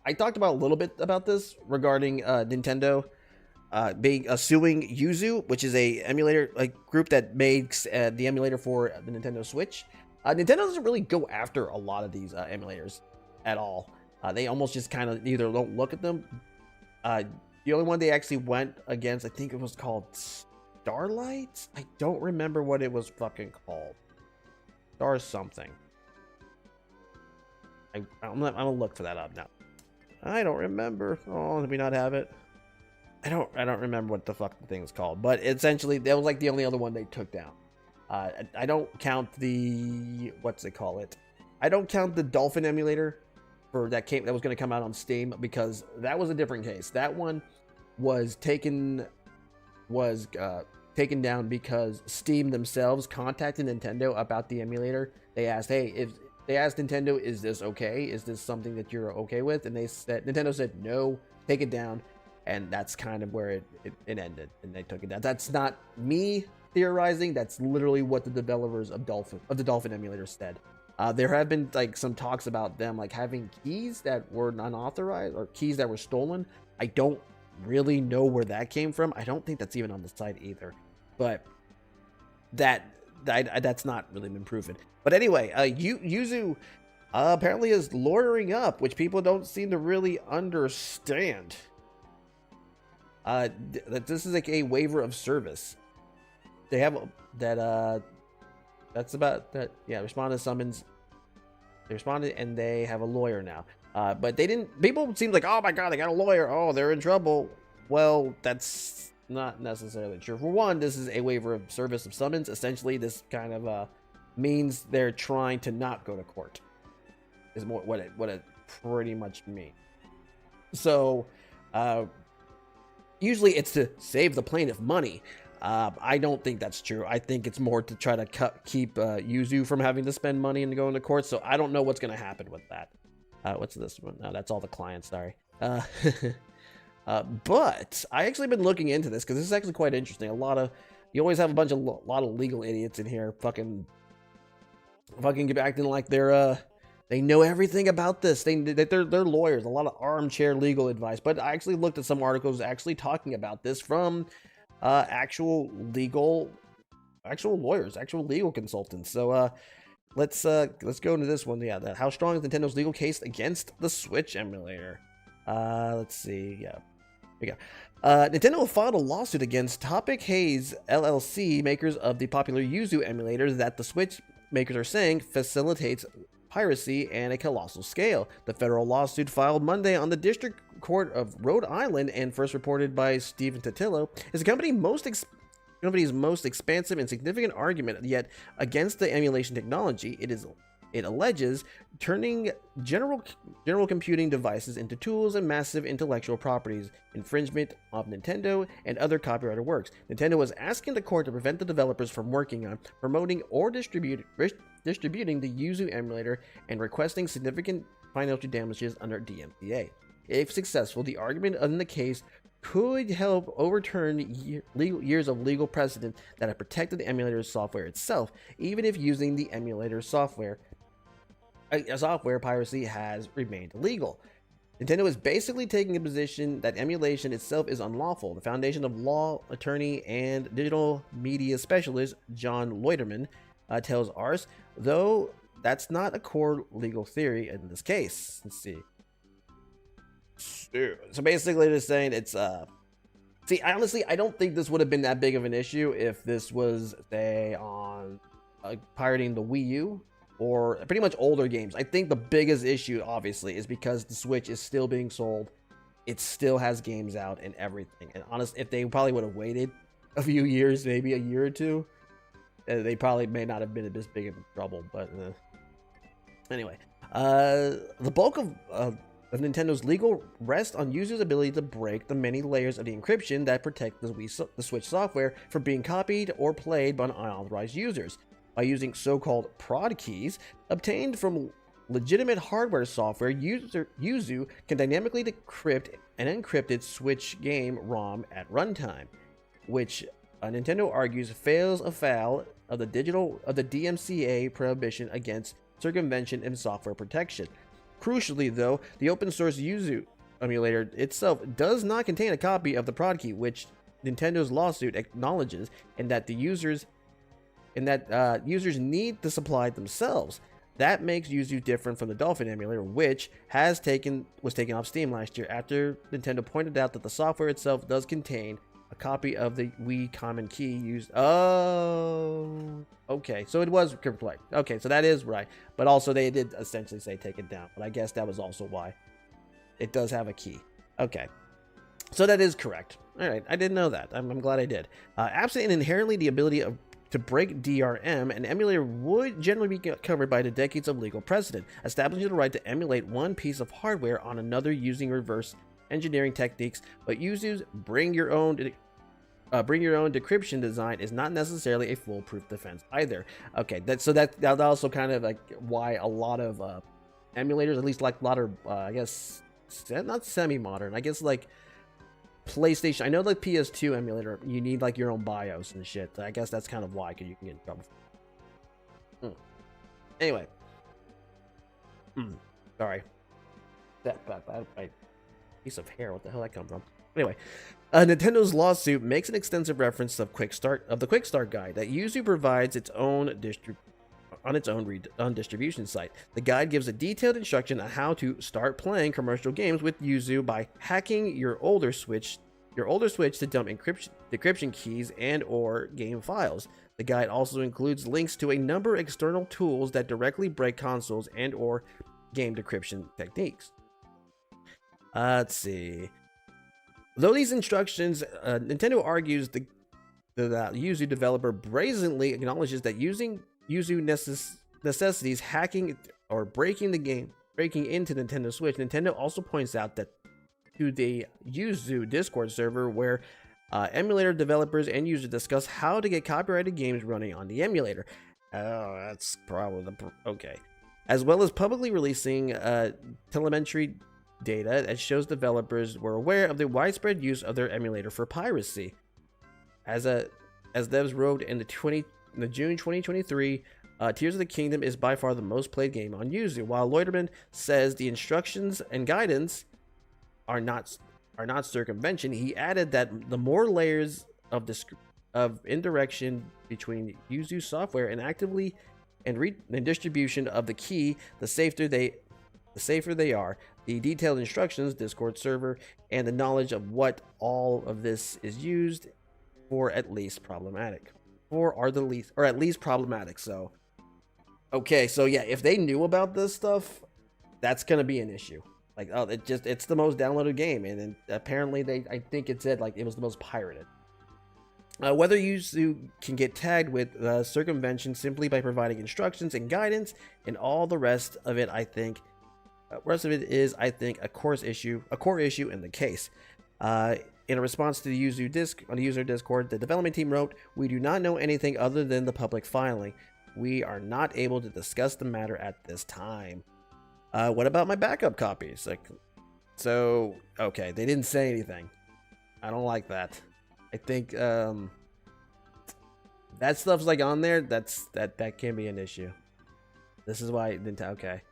I talked about a little bit about this regarding Nintendo being suing Yuzu, which is a emulator group that makes the emulator for the Nintendo Switch. Nintendo doesn't really go after a lot of these emulators at all. They almost just kind of either don't look at them. The only one they actually went against, I think it was called Starlight. I don't remember what it was fucking called. Star something. I'm gonna look for that up now. I don't remember. Oh, did we not have it? I don't remember what the fucking thing is called. But essentially, that was like the only other one they took down. I don't count the I don't count the Dolphin emulator for that was going to come out on Steam, because that was a different case. That one was taken down because Steam themselves contacted Nintendo about the emulator. They asked, hey, they asked Nintendo, is this okay? Is this something that you're okay with? And Nintendo said no, take it down. And that's kind of where it ended, and they took it down. That's not me theorizing. That's literally what the developers of the Dolphin emulator said. There have been like some talks about them like having keys that were unauthorized or keys that were stolen. I don't really know where that came from. I don't think that's even on the site either. But that's not really been proven. But anyway, Yuzu apparently is lawyering up, which people don't seem to really understand. That this is like a waiver of service. They have that's about that. Yeah, responded to summons. They responded and they have a lawyer now. But they didn't. People seem like, oh my god, they got a lawyer. Oh, they're in trouble. Well, that's not necessarily true. For one, this is a waiver of service of summons. Essentially, this kind of means they're trying to not go to court. Is more what it pretty much means. So, usually it's to save the plaintiff money. I don't think that's true. I think it's more to try to keep Yuzu from having to spend money and going to court. So I don't know what's going to happen with that. What's this one? No, that's all the clients. Sorry. But I actually been looking into this because this is actually quite interesting. You always have a lot of legal idiots in here, fucking acting like they know everything about this. They're lawyers. A lot of armchair legal advice. But I actually looked at some articles actually talking about this from actual lawyers, actual legal consultants. So let's go into this one. Yeah, how strong is Nintendo's legal case against the Switch emulator? Let's see. Yeah, here we go. Nintendo filed a lawsuit against Topic Haze LLC, makers of the popular Yuzu emulator that the Switch makers are saying facilitates piracy and a colossal scale. The federal lawsuit, filed Monday on the District Court of Rhode Island and first reported by Stephen Totillo, is the company's most expansive and significant argument yet against the emulation technology. It alleges turning general computing devices into tools and massive intellectual properties, infringement of Nintendo and other copyrighted works. Nintendo was asking the court to prevent the developers from working on, promoting, or distributing the Yuzu emulator and requesting significant financial damages under DMCA. If successful, the argument in the case could help overturn years of legal precedent that have protected the emulator's software itself, even if using the emulator software piracy has remained illegal. Nintendo is basically taking a position that emulation itself is unlawful. The foundation of law attorney and digital media specialist John Loiterman tells Ars, though that's not a core legal theory in this case. Let's see. So basically they're saying it's see, honestly, I don't think this would have been that big of an issue if this was, say, on pirating the Wii U or pretty much older games. I think the biggest issue, obviously, is because the Switch is still being sold. It still has games out and everything. And honestly, if they probably would have waited a few years, maybe a year or two, they probably may not have been this big of trouble. But anyway, the bulk of Nintendo's legal rests on users' ability to break the many layers of the encryption that protect the Switch software from being copied or played by unauthorized users. By using so-called prod keys obtained from legitimate hardware software, Yuzu can dynamically decrypt an encrypted Switch game ROM at runtime, which Nintendo argues fails afoul of the DMCA prohibition against circumvention and software protection. Crucially, though, the open source Yuzu emulator itself does not contain a copy of the prod key, which Nintendo's lawsuit acknowledges, and that users need to supply it themselves. That makes Yuzu different from the Dolphin emulator, which was taken off Steam last year after Nintendo pointed out that the software itself does contain a copy of the Wii common key used. Oh, okay, so it was correct. Okay, so that is right, but also they did essentially say take it down, but I guess that was also why it does have a key. Okay, so that is correct. All right, I didn't know that. I'm glad I did. Absent inherently the ability to break DRM, an emulator would generally be covered by the decades of legal precedent, establishing the right to emulate one piece of hardware on another using reverse engineering techniques. But Yuzu's bring your own decryption design is not necessarily a foolproof defense either. Okay, that's also kind of like why a lot of emulators, at least like a lot of I guess not semi-modern, I guess like PlayStation. I know like PS2 emulator, you need like your own BIOS and shit. I guess that's kind of why, because you can get in trouble. Anyway, sorry, that piece of hair. What the hell did that come from? Anyway, Nintendo's lawsuit makes an extensive reference of the Quick Start guide that Yuzu provides its own distribution site. The guide gives a detailed instruction on how to start playing commercial games with Yuzu by hacking your older Switch to dump decryption keys and/or game files. The guide also includes links to a number of external tools that directly break consoles and/or game decryption techniques. Let's see. Though these instructions, Nintendo argues the Yuzu developer brazenly acknowledges that using Yuzu necessities hacking or breaking into Nintendo Switch. Nintendo also points out that to the Yuzu Discord server, where emulator developers and users discuss how to get copyrighted games running on the emulator. Oh, that's probably okay. As well as publicly releasing telemetry data that shows developers were aware of the widespread use of their emulator for piracy. As devs wrote in the June 2023, Tears of the Kingdom is by far the most played game on Yuzu. While Loiterman says the instructions and guidance are not circumvention, he added that the more layers of indirection between Yuzu software and and distribution of the key, the safer they are. The detailed instructions, Discord server, and the knowledge of what all of this is used for at least problematic. So, okay, so yeah, if they knew about this stuff, that's gonna be an issue. Like, oh, it's the most downloaded game, and then apparently I think it said like it was the most pirated. Whether Yuzu can get tagged with circumvention simply by providing instructions and guidance, and all the rest of it, I think. Is, I think, a core issue in the case. In a response to the user Discord, the development team wrote, "We do not know anything other than the public filing. We are not able to discuss the matter at this time." What about my backup copies? So okay, they didn't say anything. I don't like that. I think that stuff's like on there. That can be an issue. This is why Nintendo. Okay.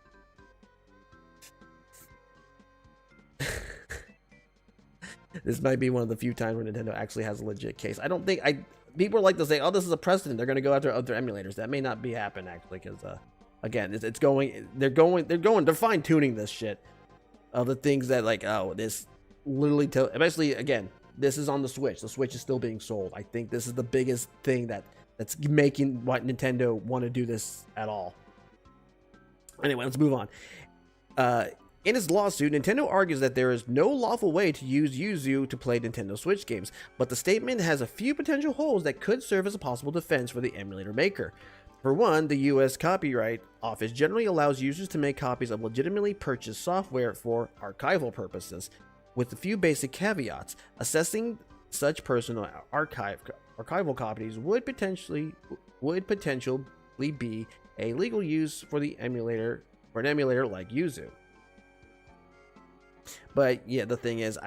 This might be one of the few times where Nintendo actually has a legit case. I don't think people like to say, "Oh, this is a precedent. They're going to go after other emulators." That may not be happen actually, because again, they're fine tuning this shit of the things that like, oh, this literally especially again, this is on the Switch. The Switch is still being sold. I think this is the biggest thing that's making what Nintendo want to do this at all. Anyway, let's move on. In his lawsuit, Nintendo argues that there is no lawful way to use Yuzu to play Nintendo Switch games, but the statement has a few potential holes that could serve as a possible defense for the emulator maker. For one, the US Copyright Office generally allows users to make copies of legitimately purchased software for archival purposes, with a few basic caveats. Assessing such personal archival copies would potentially be a legal use for an emulator like Yuzu. But yeah, the thing is,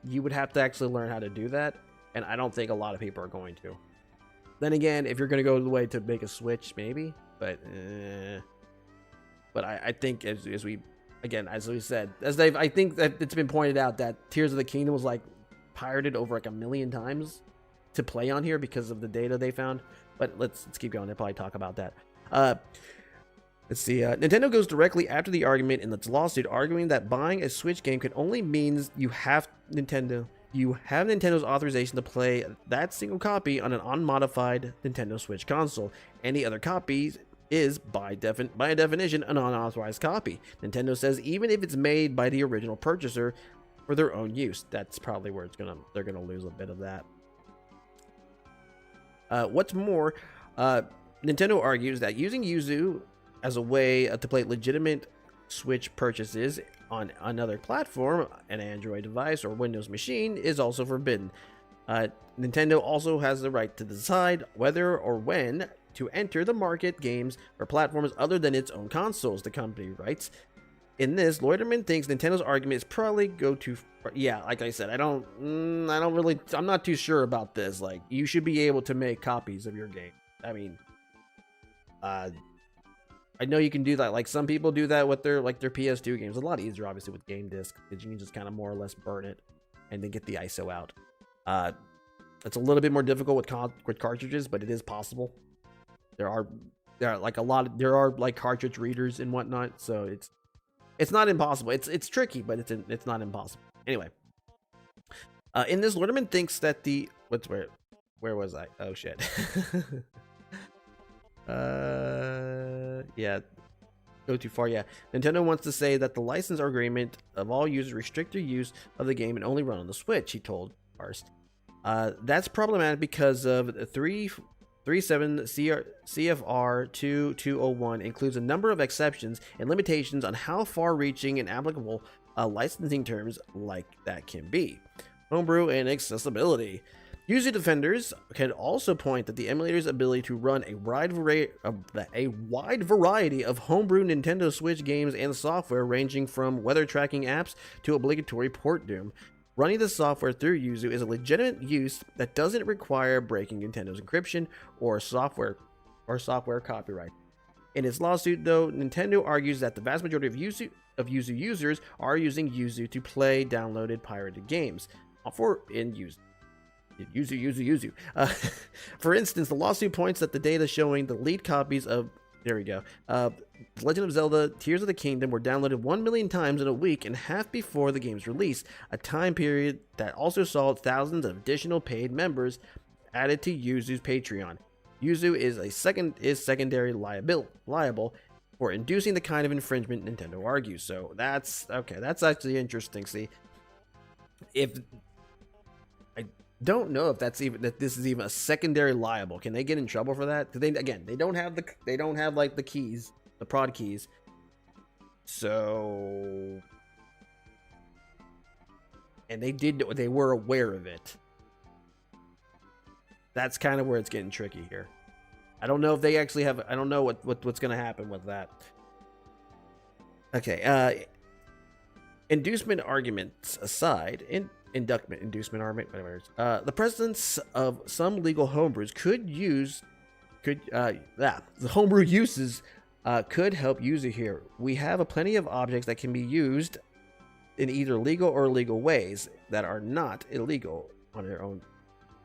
you would have to actually learn how to do that, and I don't think a lot of people are going to. Then again, if you're going to go the way to make a Switch, maybe, but But I think as we said, I think that it's been pointed out that Tears of the Kingdom was like pirated over like 1 million times to play on here because of the data they found. But let's keep going. They'll probably talk about that. Let's see. Nintendo goes directly after the argument in its lawsuit, arguing that buying a Switch game could only means you have Nintendo's authorization to play that single copy on an unmodified Nintendo Switch console. Any other copies is by definition an unauthorized copy. Nintendo says even if it's made by the original purchaser for their own use. That's probably where they're gonna lose a bit of that. What's more, Nintendo argues that using Yuzu as a way to play legitimate Switch purchases on another platform, an Android device or Windows machine, is also forbidden. Nintendo also has the right to decide whether or when to enter the market games or platforms other than its own consoles, the company writes. In this, Leuterman thinks Nintendo's argument is probably go too far. Yeah, like I said, I'm not too sure about this. Like, you should be able to make copies of your game. I mean, I know you can do that. Like, some people do that with their PS2 games. It's a lot easier, obviously, with game disc, because you can just kind of more or less burn it and then get the ISO out. It's a little bit more difficult with cartridges, but it is possible. There are like cartridge readers and whatnot, so it's not impossible. It's tricky, but it's not impossible. Anyway, in this, Leuterman thinks that where was I? Oh shit. Yeah, go too far. Yeah, Nintendo wants to say that the license or agreement of all users restrict their use of the game and only run on the Switch. He told Arst. That's problematic because of 37 CFR 2201 includes a number of exceptions and limitations on how far-reaching and applicable licensing terms like that can be. Homebrew and accessibility. User defenders can also point that the emulator's ability to run a wide variety of homebrew Nintendo Switch games and software, ranging from weather tracking apps to obligatory port doom. Running the software through Yuzu is a legitimate use that doesn't require breaking Nintendo's encryption or software copyright. In its lawsuit, though, Nintendo argues that the vast majority of Yuzu users are using Yuzu to play downloaded pirated games. For instance, the lawsuit points at the data showing the leaked copies of Legend of Zelda Tears of the Kingdom were downloaded 1 million times in a week and half before the game's release, a time period that also saw thousands of additional paid members added to Yuzu's Patreon. Yuzu is secondary liable for inducing the kind of infringement Nintendo argues. So that's actually interesting. See, if I don't know if this is even a secondary liable. Can they get in trouble for that? They don't have like the keys, the prod keys. So, and they were aware of it. That's kind of where it's getting tricky here. I don't know if they actually have. I don't know what's going to happen with that. Okay. Inducement arguments aside, inducement argument, whatever. The presence of some legal homebrews the homebrew uses could help user here. We have plenty of objects that can be used in either legal or illegal ways that are not illegal on their own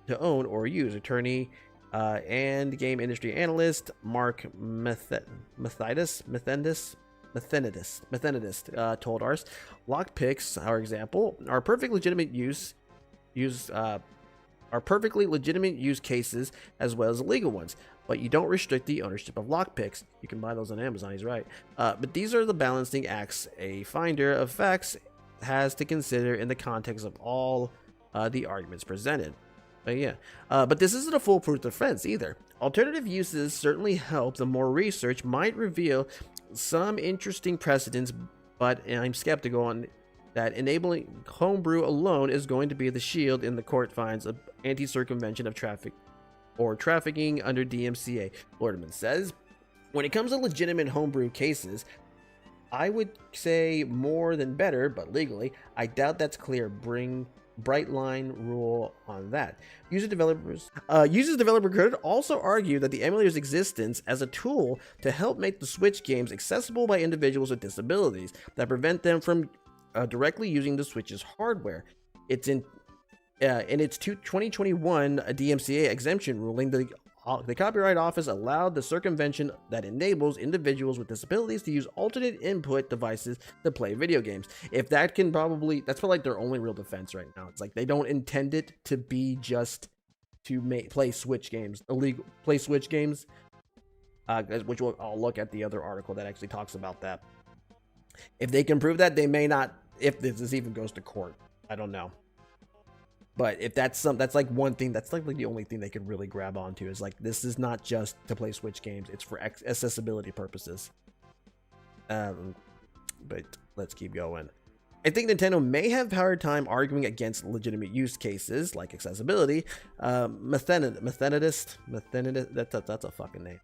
to own or use. Attorney and game industry analyst Mark Methenidis told us lockpicks, for example, are perfectly legitimate use cases as well as illegal ones, but you don't restrict the ownership of lockpicks. You can buy those on Amazon. He's right. But these are the balancing acts a finder of facts has to consider in the context of all the arguments presented. But this isn't a foolproof defense either. Alternative uses certainly help. The more research might reveal some interesting precedents, but I'm skeptical on that enabling homebrew alone is going to be the shield in the court finds of anti-circumvention of trafficking under DMCA. Leuterman says, when it comes to legitimate homebrew cases, I would say more than better, but legally, I doubt that's clear. Bring bright line rule on that. Users developer could also argue that the emulator's existence as a tool to help make the Switch games accessible by individuals with disabilities that prevent them from directly using the Switch's hardware. It's in its 2021 DMCA exemption ruling, the Copyright Office allowed the circumvention that enables individuals with disabilities to use alternate input devices to play video games. If that can that's probably like their only real defense right now. It's like they don't intend it to be just to play Switch games, which I'll look at the other article that actually talks about that. If they can prove that, they may not, if this even goes to court. I don't know. But if that's like one thing, that's like the only thing they could really grab onto is like, this is not just to play Switch games, it's for accessibility purposes. But let's keep going. I think Nintendo may have a hard time arguing against legitimate use cases like accessibility. Methodist, that's a fucking name.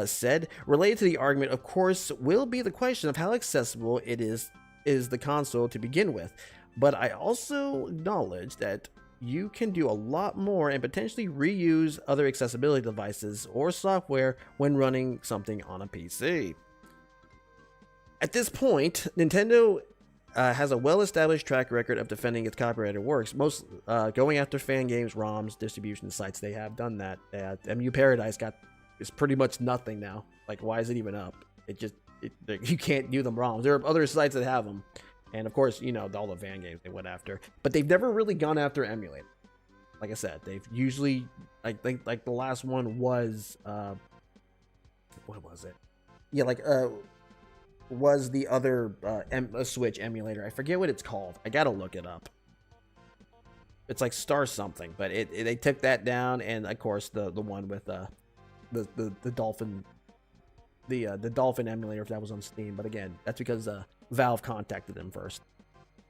Said, related to the argument, of course, will be the question of how accessible it is the console to begin with. But I also acknowledge that you can do a lot more and potentially reuse other accessibility devices or software when running something on a PC. At this point, Nintendo has a well-established track record of defending its copyrighted works, most going after fan games, ROMs, distribution sites. They have done that. MU Paradise is pretty much nothing now. Like, why is it even up? You can't do them ROMs. There are other sites that have them. And of course, all the fan games they went after, but they've never really gone after emulator. Like I said, they've usually, I think, like the last one was, what was it? Yeah, was the other Switch emulator. I forget what it's called. I gotta look it up. It's like Star something, but they took that down, and of course the one with the Dolphin. The Dolphin emulator, if that was on Steam, but again, that's because Valve contacted them first.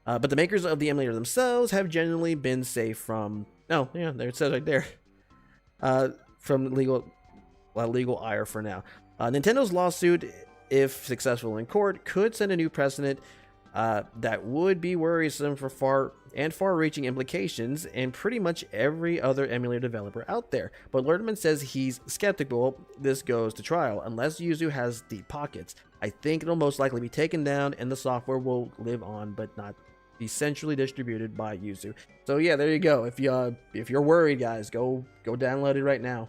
But the makers of the emulator themselves have generally been safe from there it says right there, from legal ire for now. Nintendo's lawsuit, if successful in court, could send a new precedent that would be worrisome for far-reaching implications in pretty much every other emulator developer out there. But Lerman says he's skeptical this goes to trial unless Yuzu has deep pockets. I think it'll most likely be taken down and the software will live on, but not be centrally distributed by Yuzu. So yeah, there you go. If you're worried, guys, go download it right now,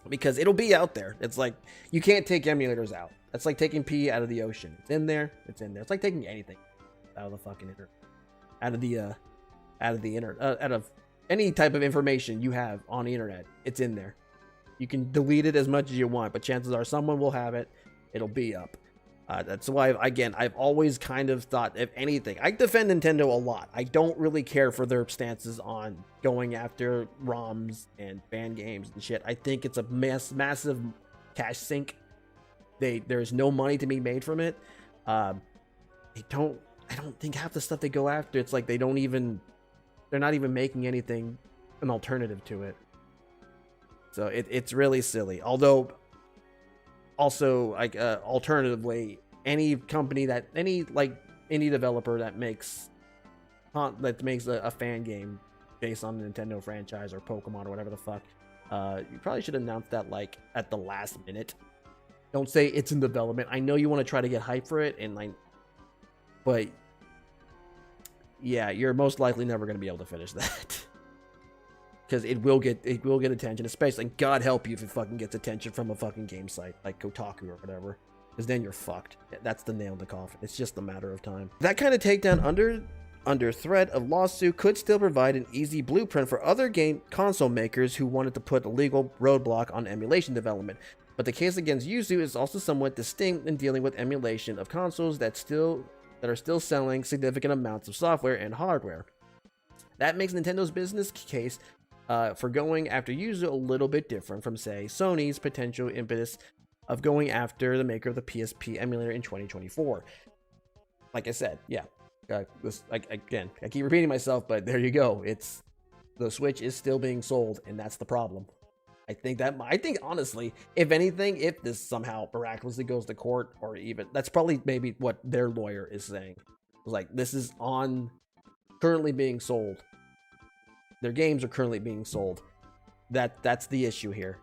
because it'll be out there. It's like, you can't take emulators out. That's like taking pee out of the ocean. It's in there. It's in there. It's like taking anything out of the fucking internet, out of any type of information you have on the internet. It's in there. You can delete it as much as you want, but chances are someone will have it. It'll be up. That's why, again, I've always kind of thought, if anything, I defend Nintendo a lot. I don't really care for their stances on going after ROMs and fan games and shit. I think it's a massive cash sink. There's no money to be made from it. I don't think half the stuff they go after, it's like they're not even making anything an alternative to it. So it's really silly. Although, also, like, alternatively, any company any developer that makes a fan game based on the Nintendo franchise or Pokemon or whatever the fuck, you probably should announce that like at the last minute. Don't say it's in development. I know you want to try to get hype for it, but yeah, you're most likely never going to be able to finish that. Because it will get attention, especially, and God help you if it fucking gets attention from a fucking game site like Kotaku or whatever, because then you're fucked. That's the nail in the coffin. It's just a matter of time. That kind of takedown under threat of lawsuit could still provide an easy blueprint for other console makers who wanted to put a legal roadblock on emulation development. But the case against Yuzu is also somewhat distinct in dealing with emulation of consoles that are still selling significant amounts of software and hardware. That makes Nintendo's business case for going after Yuzu a little bit different from, say, Sony's potential impetus of going after the maker of the PSP emulator in 2024. Like I said, yeah. Again, I keep repeating myself, but there you go. The Switch is still being sold, and that's the problem. I think honestly, if anything, if this somehow miraculously goes to court, or even that's probably maybe what their lawyer is saying. It's like, this is currently being sold. their games are currently being sold. That's the issue here.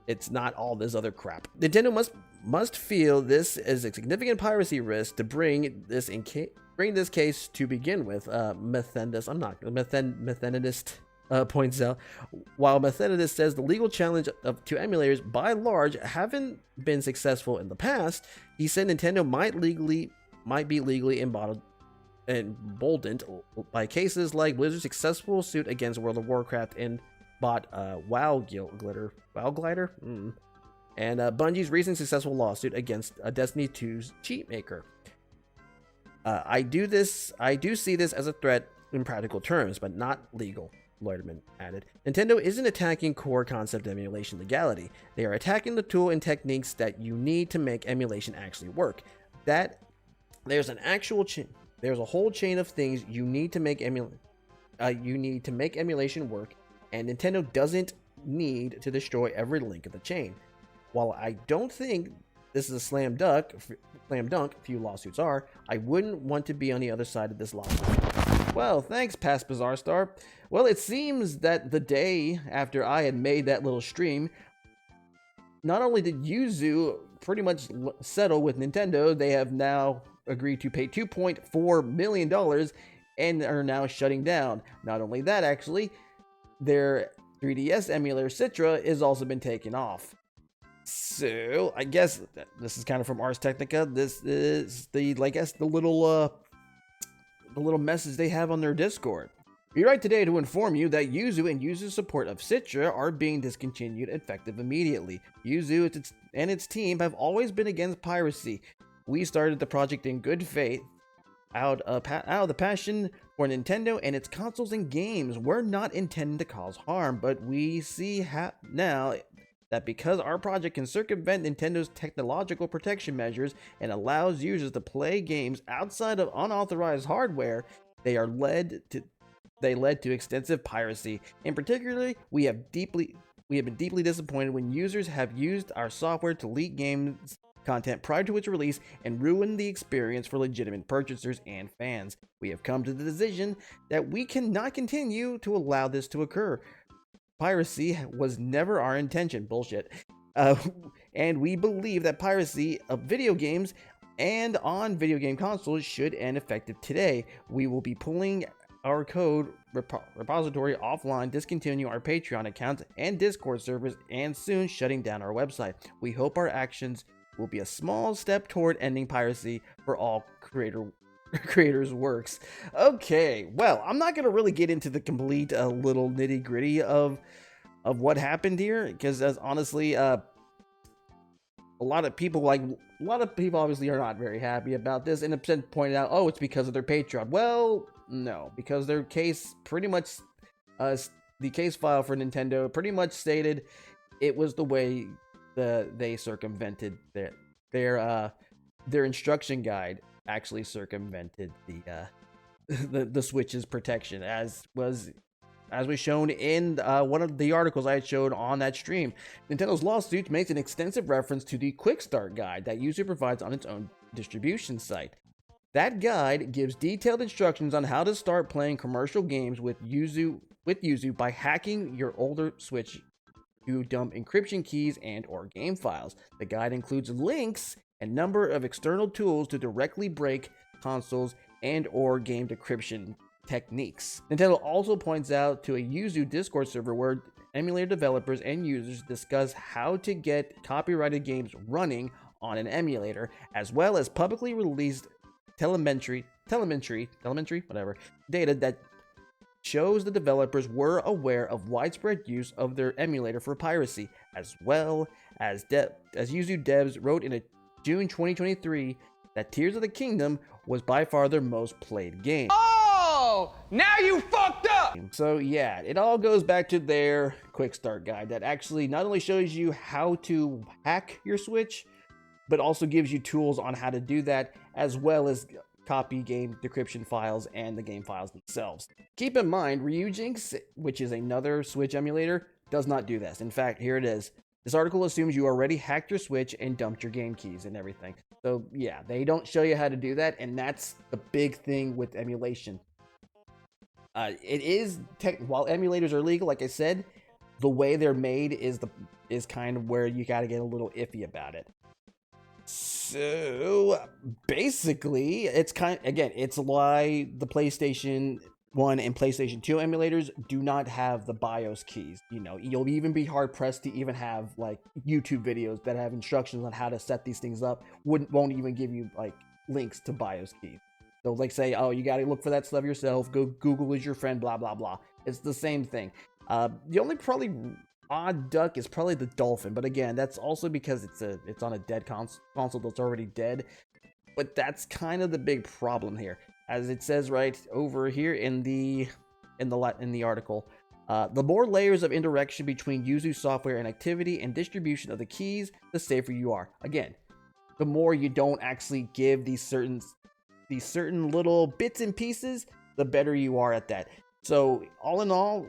It's not all this other crap. Nintendo must feel this is a significant piracy risk to bring this case to begin with. Methodist points out. While Methodist says the legal challenge to emulators by large haven't been successful in the past, he said Nintendo might be legally emboldened by cases like Blizzard's successful suit against World of Warcraft and bought WoW Glider, and Bungie's recent successful lawsuit against Destiny 2's cheat maker. I do see this as a threat in practical terms, but not legal. Leuterman added. Nintendo isn't attacking core concept emulation legality. They are attacking the tool and techniques that you need to make emulation actually work. That there's a whole chain of things you need to make emulation work, and Nintendo doesn't need to destroy every link of the chain. While I don't think this is a slam dunk, few lawsuits are, I wouldn't want to be on the other side of this lawsuit. Well, thanks, past BizarreStar. Well, it seems that the day after I had made that little stream, not only did Yuzu pretty much settle with Nintendo, they have now agreed to pay $2.4 million and are now shutting down. Not only that, actually, their 3DS emulator Citra has also been taken off. So I guess this is kind of from Ars Technica. This is the little message they have on their Discord. We write today to inform you that Yuzu and Yuzu's support of Citra are being discontinued effective immediately. Yuzu and its team have always been against piracy. We started the project in good faith, out of the passion for Nintendo and its consoles and games. We're not intending to cause harm, but we see now that because our project can circumvent Nintendo's technological protection measures and allows users to play games outside of unauthorized hardware, they led to extensive piracy. In particular, we have been deeply disappointed when users have used our software to leak games content prior to its release and ruin the experience for legitimate purchasers and fans. We have come to the decision that we cannot continue to allow this to occur. Piracy was never our intention. Bullshit. And we believe that piracy of video games and on video game consoles should end effective today. We will be pulling our code repository offline, discontinue our Patreon accounts and Discord servers, and soon shutting down our website. We hope our actions will be a small step toward ending piracy for all creators' works. Okay, well, I'm not gonna really get into the complete little nitty gritty of what happened here, because as honestly, a lot of people obviously are not very happy about this, and have pointed out, oh, it's because of their Patreon. Well, no, because their case pretty much, the case file for Nintendo pretty much stated it was the way they circumvented their instruction guide actually circumvented the Switch's protection, as was shown in one of the articles I had showed on that stream. Nintendo's lawsuit makes an extensive reference to the Quick Start guide that user provides on its own distribution site. That guide gives detailed instructions on how to start playing commercial games with Yuzu by hacking your older Switch to dump encryption keys and or game files. The guide includes links and number of external tools to directly break consoles and or game decryption techniques. Nintendo also points out to a Yuzu Discord server where emulator developers and users discuss how to get copyrighted games running on an emulator, as well as publicly released telemetry, data that shows the developers were aware of widespread use of their emulator for piracy, as well as Yuzu devs wrote in a June 2023 that Tears of the Kingdom was by far their most played game. Oh, now you fucked up! So yeah, it all goes back to their Quick Start guide that actually not only shows you how to hack your Switch, but also gives you tools on how to do that, as well as copy game decryption files and the game files themselves. Keep in mind, Ryujinx, which is another Switch emulator, does not do this. In fact, here it is. This article assumes you already hacked your Switch and dumped your game keys and everything. So yeah, they don't show you how to do that, and that's the big thing with emulation. It is while emulators are legal, like I said, the way they're made is kind of where you got to get a little iffy about it. So basically, it's it's why the PlayStation 1 and PlayStation 2 emulators do not have the BIOS keys. You know, you'll even be hard pressed to even have like YouTube videos that have instructions on how to set these things up. Won't even give you like links to BIOS keys. They'll like say, oh, you got to look for that stuff yourself. Go Google is your friend. Blah blah blah. It's the same thing. The only probably odd duck is probably the Dolphin, but again, that's also because it's on a dead console that's already dead. But that's kind of the big problem here, as it says right over here in the article. The more layers of interaction between Yuzu software and activity and distribution of the keys, the safer you are. Again, the more you don't actually give these certain little bits and pieces, the better you are at that. So all in all,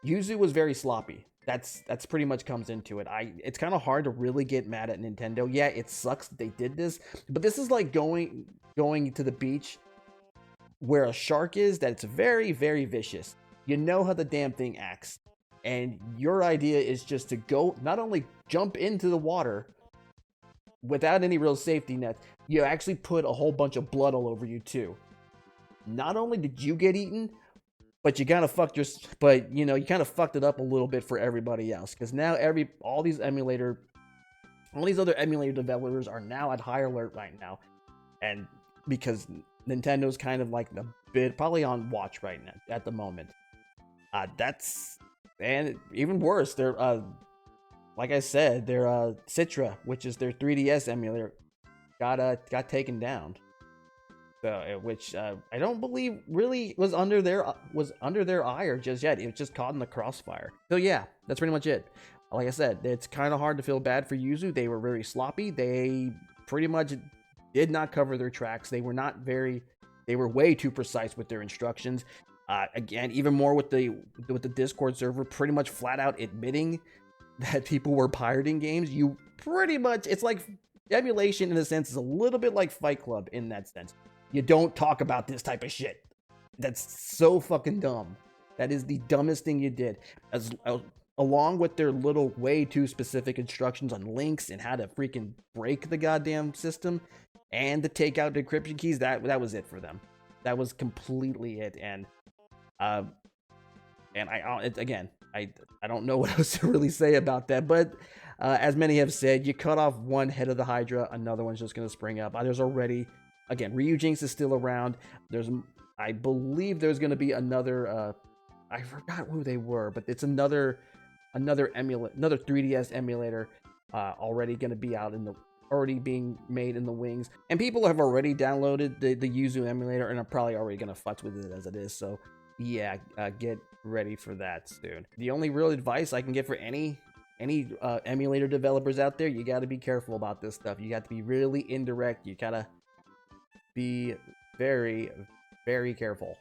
Yuzu was very sloppy. That's pretty much comes into it. It's kind of hard to really get mad at Nintendo. Yeah, it sucks that they did this, but this is like going to the beach where a shark is that's very, very vicious. You know how the damn thing acts, and your idea is just to go not only jump into the water without any real safety net, you actually put a whole bunch of blood all over you too. Not only did you get eaten, but you kind of fucked it up a little bit for everybody else, because now all these other emulator developers are now at high alert right now, and because Nintendo's kind of like probably on watch right now at the moment. And even worse, they're like I said, their Citra, which is their 3DS emulator, got taken down. Which I don't believe really was under their ire just yet. It was just caught in the crossfire. So yeah, that's pretty much it. Like I said, it's kind of hard to feel bad for Yuzu. They were very sloppy. They pretty much did not cover their tracks. They were way too precise with their instructions. Again, even more with the Discord server, pretty much flat out admitting that people were pirating games. It's like emulation in a sense is a little bit like Fight Club in that sense. You don't talk about this type of shit. That's so fucking dumb. That is the dumbest thing you did. Along with their little way too specific instructions on links and how to freaking break the goddamn system and to take out the encryption keys, that was it for them. That was completely it. And I don't know what else to really say about that. But as many have said, you cut off one head of the Hydra, another one's just going to spring up. There's already... Again, Ryujinx is still around. I believe there's going to be another. I forgot who they were, but it's another 3DS emulator already going to be already being made in the wings, and people have already downloaded the Yuzu emulator and are probably already going to futz with it as it is. So yeah, get ready for that soon. The only real advice I can give for any emulator developers out there, you got to be careful about this stuff. You got to be really indirect. You gotta be very, very careful.